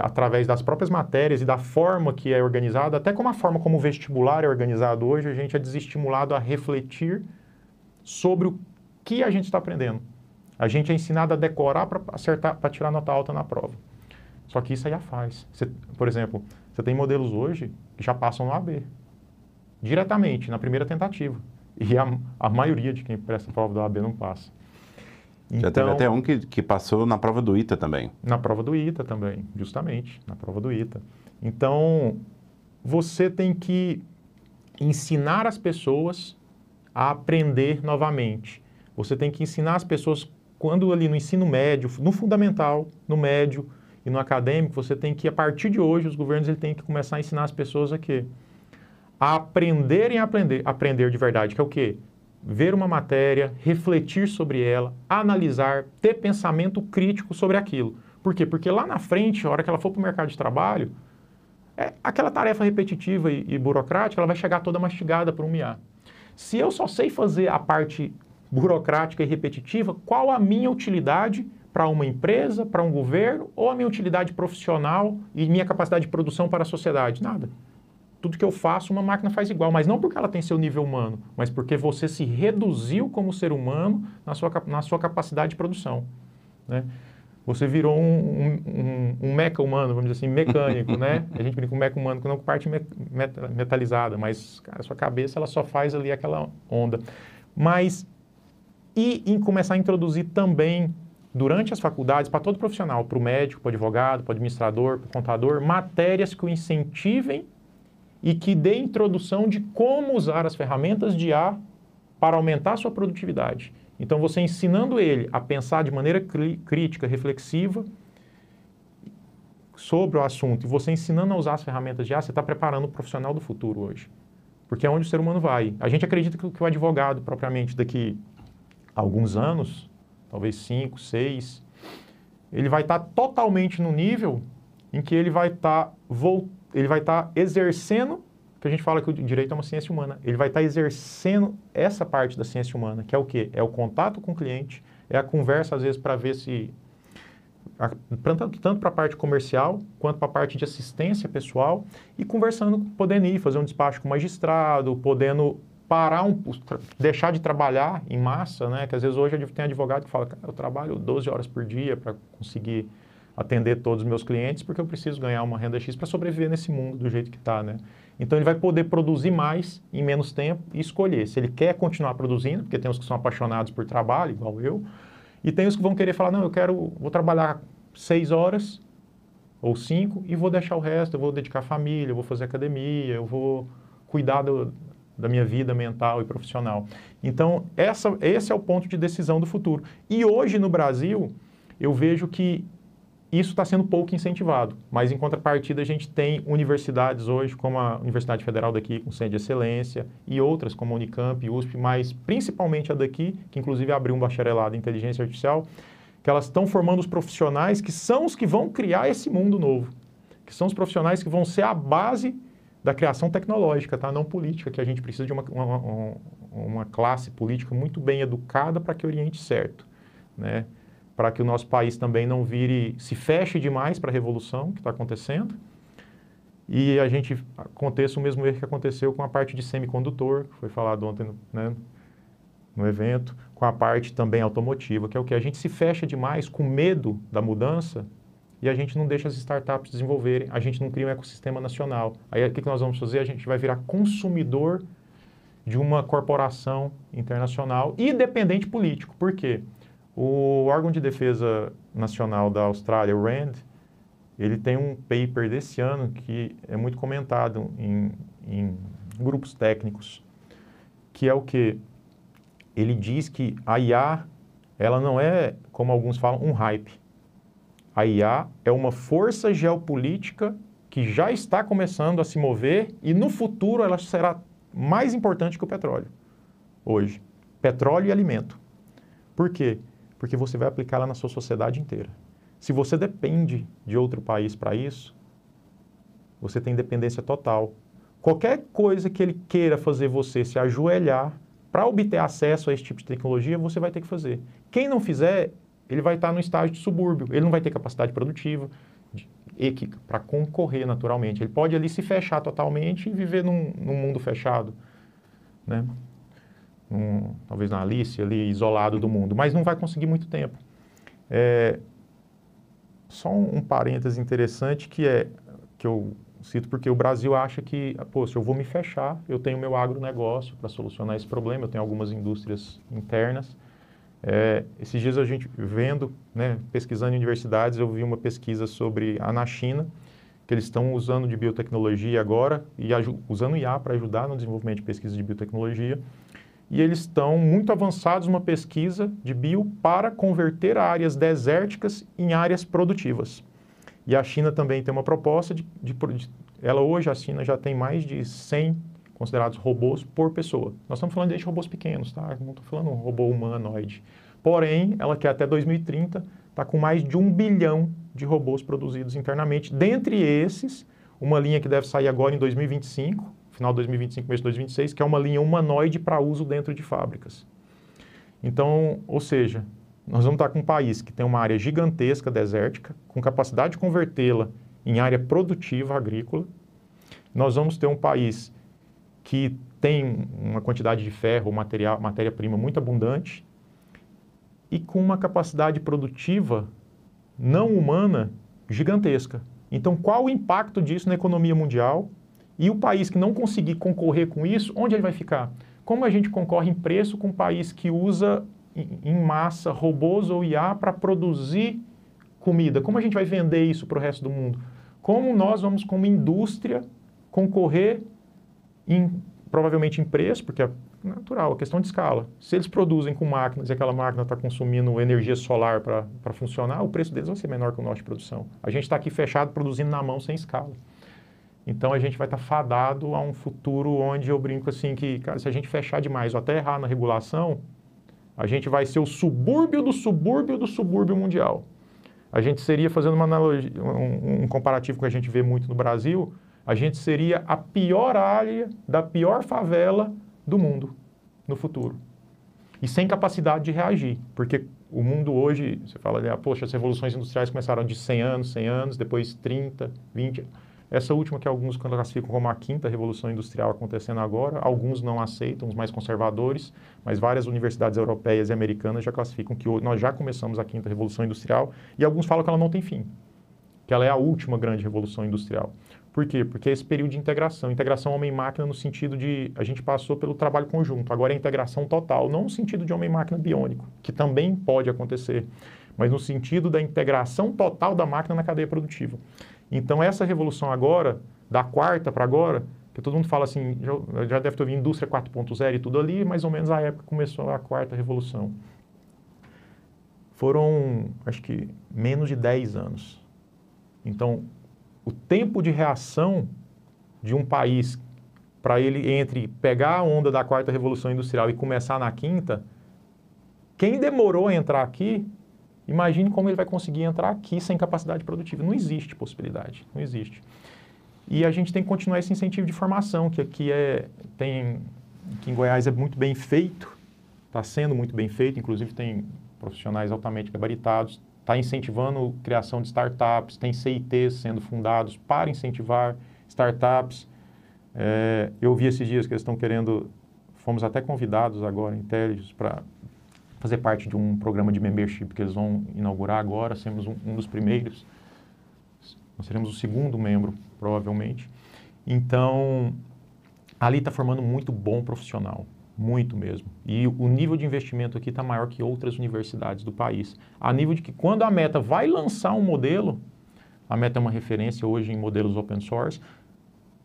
através das próprias matérias e da forma que é organizada, até como a forma como o vestibular é organizado hoje, a gente é desestimulado a refletir sobre o que a gente está aprendendo. A gente é ensinado a decorar para acertar, para tirar nota alta na prova. Só que isso aí faz. Por exemplo, você tem modelos hoje que já passam no AB, diretamente, na primeira tentativa. E a maioria de quem presta a prova do AB não passa. Já teve até um que passou na prova do ITA também. Na prova do ITA também, justamente, na prova do ITA. Então, você tem que ensinar as pessoas a aprender novamente. Você tem que ensinar as pessoas, quando ali no ensino médio, no fundamental, no médio e no acadêmico, você tem que, a partir de hoje, os governos têm que começar a ensinar as pessoas a quê? A aprenderem a aprender de verdade, que é o quê? Ver uma matéria, refletir sobre ela, analisar, ter pensamento crítico sobre aquilo. Por quê? Porque lá na frente, a hora que ela for para o mercado de trabalho, aquela tarefa repetitiva e burocrática, ela vai chegar toda mastigada por um IA. Se eu só sei fazer a parte burocrática e repetitiva, qual a minha utilidade para uma empresa, para um governo, ou a minha utilidade profissional e minha capacidade de produção para a sociedade? Nada. Tudo que eu faço, uma máquina faz igual, mas não porque ela tem seu nível humano, mas porque você se reduziu como ser humano na sua capacidade de produção, né? Você virou um meca humano, vamos dizer assim, mecânico, né? A gente brinca com meca humano, não com parte metalizada, mas, cara, a sua cabeça ela só faz ali aquela onda. Mas, em começar a introduzir também, durante as faculdades, para todo profissional, para o médico, para o advogado, para o administrador, para o contador, matérias que o incentivem e que dê introdução de como usar as ferramentas de IA para aumentar a sua produtividade. Então, você ensinando ele a pensar de maneira crítica, reflexiva sobre o assunto, e você ensinando a usar as ferramentas de IA, você está preparando o profissional do futuro hoje. Porque é onde o ser humano vai. A gente acredita que o advogado, propriamente, daqui a alguns anos, talvez 5, 6, ele vai estar totalmente no nível em que ele vai estar exercendo, que a gente fala que o direito é uma ciência humana, ele vai estar exercendo essa parte da ciência humana, que é o quê? É o contato com o cliente, é a conversa, às vezes, para ver se... Tanto para a parte comercial, quanto para a parte de assistência pessoal, e conversando, podendo ir, fazer um despacho com o magistrado, podendo deixar de trabalhar em massa, né? Que às vezes hoje tem advogado que fala, cara, eu trabalho 12 horas por dia para conseguir atender todos os meus clientes, porque eu preciso ganhar uma renda X para sobreviver nesse mundo do jeito que está, né? Então ele vai poder produzir mais em menos tempo e escolher se ele quer continuar produzindo, porque tem os que são apaixonados por trabalho, igual eu, e tem os que vão querer falar, não, vou trabalhar 6 horas ou 5 e vou deixar o resto, eu vou dedicar a família, eu vou fazer academia, eu vou cuidar da minha vida mental e profissional. Então, esse é o ponto de decisão do futuro. E hoje no Brasil, eu vejo que isso está sendo pouco incentivado, mas em contrapartida a gente tem universidades hoje, como a Universidade Federal daqui, com sede de excelência, e outras como a Unicamp e USP, mas principalmente a daqui, que inclusive abriu um bacharelado em inteligência artificial, que elas estão formando os profissionais que são os que vão criar esse mundo novo, que são os profissionais que vão ser a base da criação tecnológica, tá? Não política, que a gente precisa de uma classe política muito bem educada para que oriente certo, né? Para que o nosso país também não se feche demais para a revolução que está acontecendo e aconteça o mesmo erro que aconteceu com a parte de semicondutor, que foi falado ontem, né, no evento, com a parte também automotiva, que é o que a gente se fecha demais com medo da mudança e a gente não deixa as startups desenvolverem, a gente não cria um ecossistema nacional. Aí o que nós vamos fazer? A gente vai virar consumidor de uma corporação internacional e dependente político. Por quê? O órgão de defesa nacional da Austrália, o RAND, ele tem um paper desse ano que é muito comentado em grupos técnicos, que é o quê? ele diz que a IA, ela não é, como alguns falam, um hype. A IA é uma força geopolítica que já está começando a se mover e no futuro ela será mais importante que o petróleo, hoje. Petróleo e alimento. Por quê? Porque você vai aplicá-la na sua sociedade inteira. Se você depende de outro país para isso, você tem dependência total. Qualquer coisa que ele queira fazer você se ajoelhar para obter acesso a esse tipo de tecnologia, você vai ter que fazer. Quem não fizer, ele vai estar no estágio de subúrbio, ele não vai ter capacidade produtiva para concorrer naturalmente. Ele pode ali se fechar totalmente e viver num mundo fechado, né? Talvez na Alice, ali isolado do mundo, mas não vai conseguir muito tempo. Só um parêntese interessante que eu cito porque o Brasil acha que, pô, se eu vou me fechar, eu tenho meu agronegócio para solucionar esse problema, eu tenho algumas indústrias internas. Esses dias a gente vendo, né, pesquisando em universidades, eu vi uma pesquisa sobre na China, que eles estão usando de biotecnologia agora e usando IA para ajudar no desenvolvimento de pesquisa de biotecnologia. E eles estão muito avançados numa pesquisa de bio para converter áreas desérticas em áreas produtivas. E a China também tem uma proposta hoje a China já tem mais de 100 considerados robôs por pessoa. Nós estamos falando de robôs pequenos, tá? Não estou falando um robô humanoide. Porém, ela quer até 2030 estar com mais de 1 bilhão de robôs produzidos internamente. Dentre esses, uma linha que deve sair agora em 2025, final de 2025, começo de 2026, que é uma linha humanoide para uso dentro de fábricas. Então, ou seja, nós vamos estar com um país que tem uma área gigantesca, desértica, com capacidade de convertê-la em área produtiva agrícola. Nós vamos ter um país que tem uma quantidade de ferro, matéria-prima muito abundante e com uma capacidade produtiva não humana gigantesca. Então, qual o impacto disso na economia mundial? E o país que não conseguir concorrer com isso, onde ele vai ficar? Como a gente concorre em preço com um país que usa em massa robôs ou IA para produzir comida? Como a gente vai vender isso para o resto do mundo? Como nós vamos, como indústria, concorrer provavelmente em preço, porque é natural, a questão de escala. Se eles produzem com máquinas e aquela máquina está consumindo energia solar para funcionar, o preço deles vai ser menor que o nosso de produção. A gente está aqui fechado produzindo na mão sem escala. Então a gente vai estar fadado a um futuro onde eu brinco assim que, cara, se a gente fechar demais ou até errar na regulação, a gente vai ser o subúrbio do subúrbio do subúrbio mundial. A gente seria, fazendo uma analogia, um comparativo que a gente vê muito no Brasil, a gente seria a pior área da pior favela do mundo no futuro. E sem capacidade de reagir, porque o mundo hoje, você fala, poxa, as revoluções industriais começaram de 100 anos, depois 30, 20... Essa última que alguns classificam como a quinta revolução industrial acontecendo agora, alguns não aceitam, os mais conservadores, mas várias universidades europeias e americanas já classificam que nós já começamos a quinta revolução industrial e alguns falam que ela não tem fim, que ela é a última grande revolução industrial. Por quê? Porque é esse período de integração homem-máquina no sentido de a gente passou pelo trabalho conjunto, agora é integração total, não no sentido de homem-máquina biônico, que também pode acontecer, mas no sentido da integração total da máquina na cadeia produtiva. Então, essa revolução agora, da quarta para agora, que todo mundo fala assim, já deve ter ouvido indústria 4.0 e tudo ali, mais ou menos a época que começou a quarta revolução. Foram, acho que, menos de 10 anos. Então, o tempo de reação de um país para ele entre pegar a onda da quarta revolução industrial e começar na quinta, quem demorou a entrar aqui, imagine como ele vai conseguir entrar aqui sem capacidade produtiva. Não existe possibilidade, não existe. E a gente tem que continuar esse incentivo de formação, que aqui que em Goiás é muito bem feito, está sendo muito bem feito, inclusive tem profissionais altamente gabaritados, está incentivando a criação de startups, tem CITs sendo fundados para incentivar startups. Eu vi esses dias que eles estão querendo, fomos até convidados agora em Intelligence para fazer parte de um programa de membership que eles vão inaugurar agora, seremos um dos primeiros, nós seremos o segundo membro, provavelmente. Então, ali está formando muito bom profissional, muito mesmo. E o nível de investimento aqui está maior que outras universidades do país, a nível de que quando a Meta vai lançar um modelo, a Meta é uma referência hoje em modelos open source,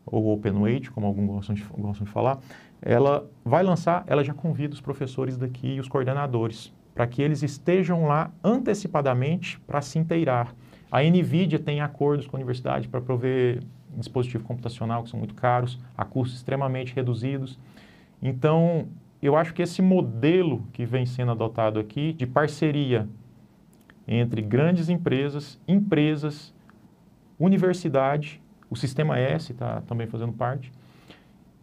ou open weight, como alguns gostam de falar, ela vai lançar, ela já convida os professores daqui e os coordenadores, para que eles estejam lá antecipadamente para se inteirar. A NVIDIA tem acordos com a universidade para prover dispositivo computacional, que são muito caros, a custos extremamente reduzidos. Então, eu acho que esse modelo que vem sendo adotado aqui, de parceria entre grandes empresas, universidade, o Sistema S está também fazendo parte,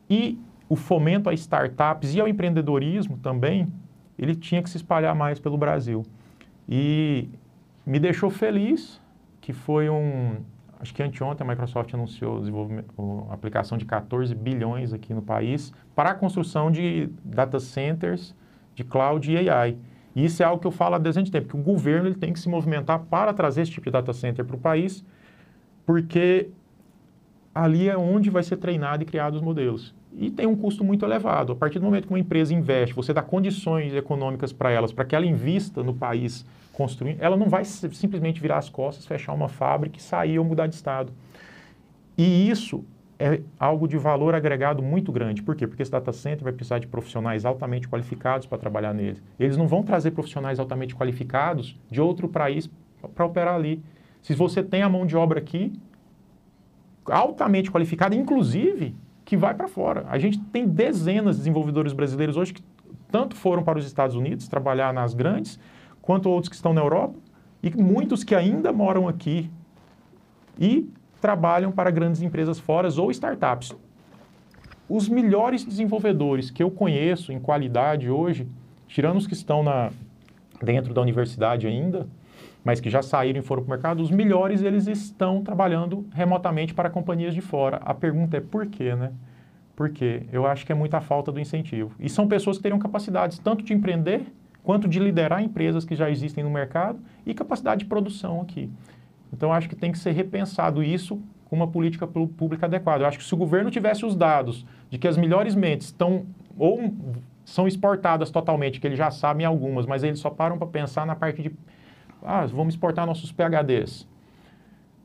e o fomento a startups e ao empreendedorismo também, ele tinha que se espalhar mais pelo Brasil. E me deixou feliz que foi acho que anteontem a Microsoft anunciou a aplicação de 14 bilhões aqui no país para a construção de data centers de cloud e AI. E isso é algo que eu falo há dezenas de tempo, que o governo ele tem que se movimentar para trazer esse tipo de data center para o país, porque ali é onde vai ser treinado e criado os modelos. E tem um custo muito elevado. A partir do momento que uma empresa investe, você dá condições econômicas para elas, para que ela invista no país construindo, ela não vai simplesmente virar as costas, fechar uma fábrica e sair ou mudar de estado. E isso é algo de valor agregado muito grande. Por quê? Porque esse data center vai precisar de profissionais altamente qualificados para trabalhar nele. Eles não vão trazer profissionais altamente qualificados de outro país para operar ali. Se você tem a mão de obra aqui, altamente qualificada, inclusive, que vai para fora. A gente tem dezenas de desenvolvedores brasileiros hoje que tanto foram para os Estados Unidos trabalhar nas grandes, quanto outros que estão na Europa, e muitos que ainda moram aqui e trabalham para grandes empresas fora ou startups. Os melhores desenvolvedores que eu conheço em qualidade hoje, tirando os que estão dentro da universidade ainda, mas que já saíram e foram para o mercado, os melhores eles estão trabalhando remotamente para companhias de fora. A pergunta é por quê, né? Por quê? Eu acho que é muita falta do incentivo. E são pessoas que teriam capacidades tanto de empreender, quanto de liderar empresas que já existem no mercado e capacidade de produção aqui. Então, acho que tem que ser repensado isso com uma política pública adequada. Eu acho que se o governo tivesse os dados de que as melhores mentes estão ou são exportadas totalmente, que eles já sabem algumas, mas eles só param para pensar na parte de vamos exportar nossos PhDs.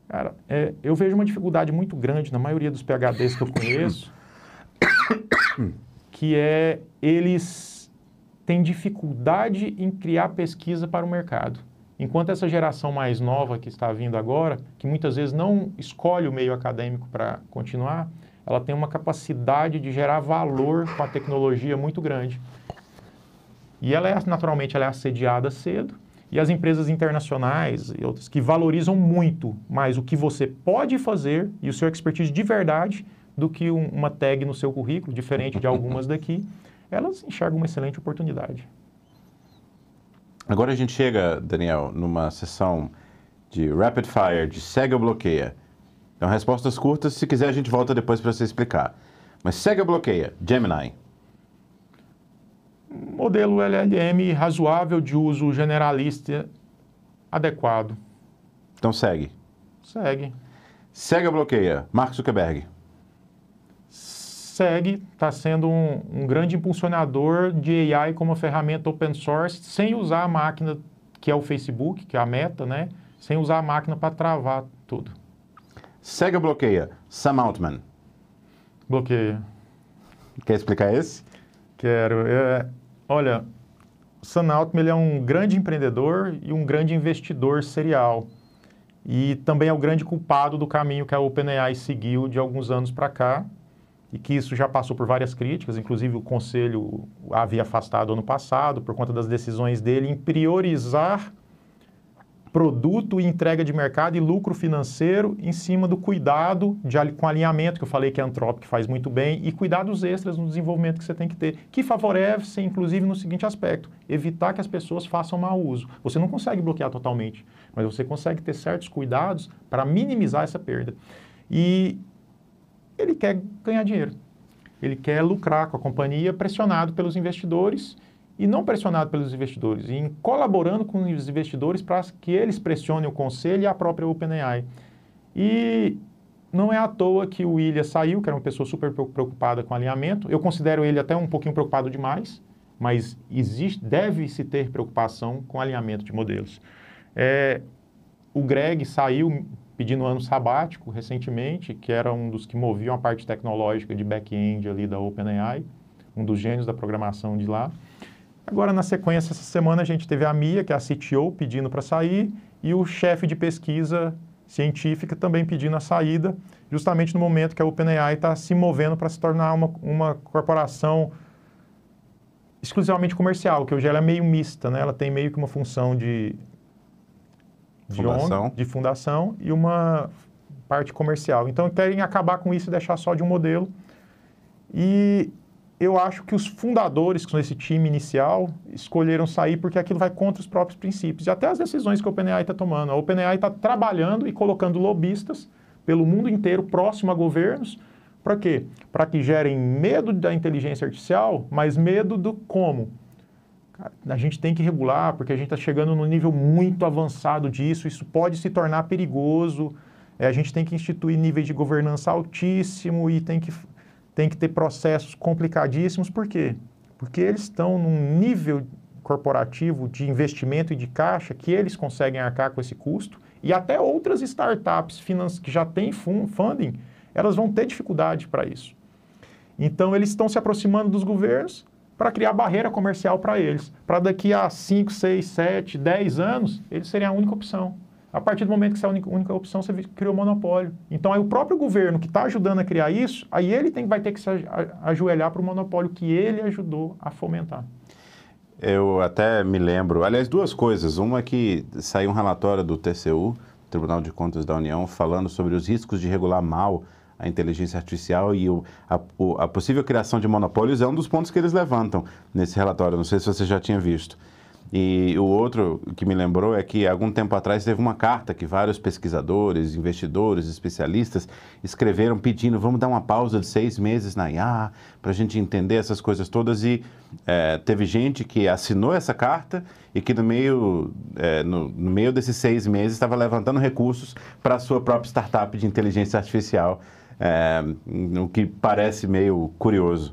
Cara, eu vejo uma dificuldade muito grande na maioria dos PhDs que eu conheço, que eles têm dificuldade em criar pesquisa para o mercado. Enquanto essa geração mais nova que está vindo agora, que muitas vezes não escolhe o meio acadêmico para continuar, ela tem uma capacidade de gerar valor com a tecnologia muito grande. E naturalmente ela é assediada cedo, e as empresas internacionais e outras que valorizam muito mais o que você pode fazer e o seu expertise de verdade do que uma tag no seu currículo, diferente de algumas daqui, elas enxergam uma excelente oportunidade. Agora a gente chega, Daniel, numa sessão de rapid fire, de segue ou bloqueia. Então, respostas curtas, se quiser a gente volta depois para você explicar. Mas segue ou bloqueia? Gemini. Modelo LLM razoável de uso generalista adequado. Então segue. Segue. Segue ou bloqueia? Mark Zuckerberg. Segue, está sendo um grande impulsionador de AI como uma ferramenta open source, sem usar a máquina que é o Facebook, que é a Meta, né? Sem usar a máquina para travar tudo. Segue ou bloqueia? Sam Altman. Bloqueia. Quer explicar esse? Quero. Olha, Sam Altman ele é um grande empreendedor e um grande investidor serial. E também é o grande culpado do caminho que a OpenAI seguiu de alguns anos para cá, e que isso já passou por várias críticas, inclusive o Conselho havia afastado ano passado por conta das decisões dele em priorizar produto e entrega de mercado e lucro financeiro em cima do cuidado com alinhamento, que eu falei que a Anthropic faz muito bem, e cuidados extras no desenvolvimento que você tem que ter, que favorece, inclusive, no seguinte aspecto, evitar que as pessoas façam mau uso. Você não consegue bloquear totalmente, mas você consegue ter certos cuidados para minimizar essa perda. E ele quer ganhar dinheiro. Ele quer lucrar com a companhia pressionado pelos investidores e não pressionado pelos investidores, e colaborando com os investidores para que eles pressionem o conselho e a própria OpenAI. E não é à toa que o William saiu, que era uma pessoa super preocupada com alinhamento. Eu considero ele até um pouquinho preocupado demais, mas deve-se ter preocupação com alinhamento de modelos. O Greg saiu pedindo um ano sabático recentemente, que era um dos que moviam a parte tecnológica de back-end ali da OpenAI, um dos gênios da programação de lá. Agora, na sequência, essa semana a gente teve a Mia, que é a CTO, pedindo para sair, e o chefe de pesquisa científica também pedindo a saída, justamente no momento que a OpenAI está se movendo para se tornar uma corporação exclusivamente comercial, que hoje ela é meio mista, né? Ela tem meio que uma função de fundação e uma parte comercial. Então, querem acabar com isso e deixar só de um modelo. E eu acho que os fundadores, que são esse time inicial, escolheram sair porque aquilo vai contra os próprios princípios. E até as decisões que a OpenAI está tomando. A OpenAI está trabalhando e colocando lobistas pelo mundo inteiro, próximo a governos. Para quê? Para que gerem medo da inteligência artificial, mas medo do como. A gente tem que regular, porque a gente está chegando num nível muito avançado disso, isso pode se tornar perigoso. A gente tem que instituir níveis de governança altíssimo e tem que ter processos complicadíssimos. Por quê? Porque eles estão num nível corporativo de investimento e de caixa que eles conseguem arcar com esse custo, e até outras startups que já têm funding, elas vão ter dificuldade para isso. Então, eles estão se aproximando dos governos para criar barreira comercial para eles, para daqui a 5, 6, 7, 10 anos, eles serem a única opção. A partir do momento que você é a única opção, você criou monopólio. Então, aí o próprio governo que está ajudando a criar isso, aí ele vai ter que se ajoelhar para o monopólio que ele ajudou a fomentar. Eu até me lembro, aliás, duas coisas. Uma é que saiu um relatório do TCU, Tribunal de Contas da União, falando sobre os riscos de regular mal a inteligência artificial e a possível criação de monopólios é um dos pontos que eles levantam nesse relatório. Não sei se você já tinha visto. E o outro que me lembrou é que, algum tempo atrás, teve uma carta que vários pesquisadores, investidores, especialistas escreveram pedindo: vamos dar uma pausa de 6 meses na IA para a gente entender essas coisas todas. E teve gente que assinou essa carta e que no meio desses 6 meses estava levantando recursos para a sua própria startup de inteligência artificial, o que parece meio curioso.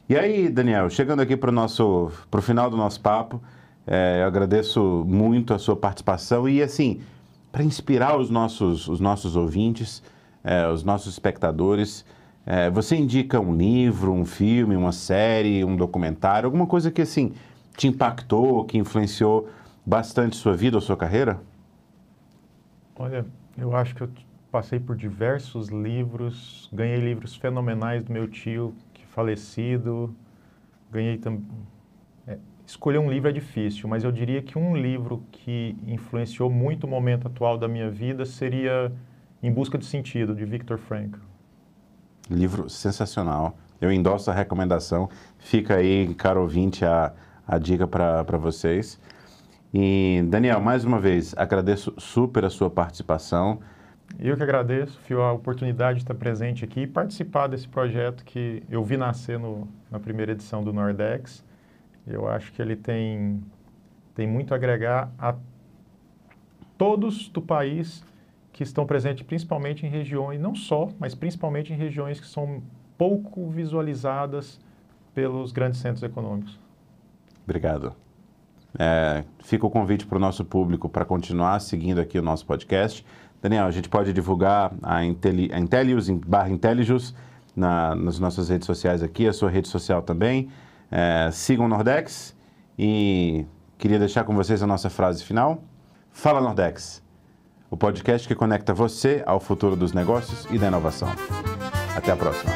E aí, Daniel, chegando aqui para o final do nosso papo, eu agradeço muito a sua participação e, assim, para inspirar os nossos ouvintes, os nossos espectadores, você indica um livro, um filme, uma série, um documentário, alguma coisa que, assim, te impactou, que influenciou bastante sua vida ou sua carreira? Olha, eu acho que eu passei por diversos livros, ganhei livros fenomenais do meu tio, que é falecido, ganhei também... Escolher um livro é difícil, mas eu diria que um livro que influenciou muito o momento atual da minha vida seria Em Busca de Sentido, de Viktor Frankl. Livro sensacional. Eu endosso a recomendação. Fica aí, caro ouvinte, a dica para vocês. E, Daniel, mais uma vez, agradeço super a sua participação. Eu que agradeço, Fio, a oportunidade de estar presente aqui e participar desse projeto que eu vi nascer na primeira edição do Nordex. Eu acho que ele tem muito a agregar a todos do país que estão presentes, principalmente em regiões, não só, mas principalmente em regiões que são pouco visualizadas pelos grandes centros econômicos. Obrigado. Fica o convite para o nosso público para continuar seguindo aqui o nosso podcast. Daniel, a gente pode divulgar a Intellius/Intellijus nas nossas redes sociais aqui, a sua rede social também. Sigam o Nordex e queria deixar com vocês a nossa frase final. Fala Nordex, o podcast que conecta você ao futuro dos negócios e da inovação. Até a próxima.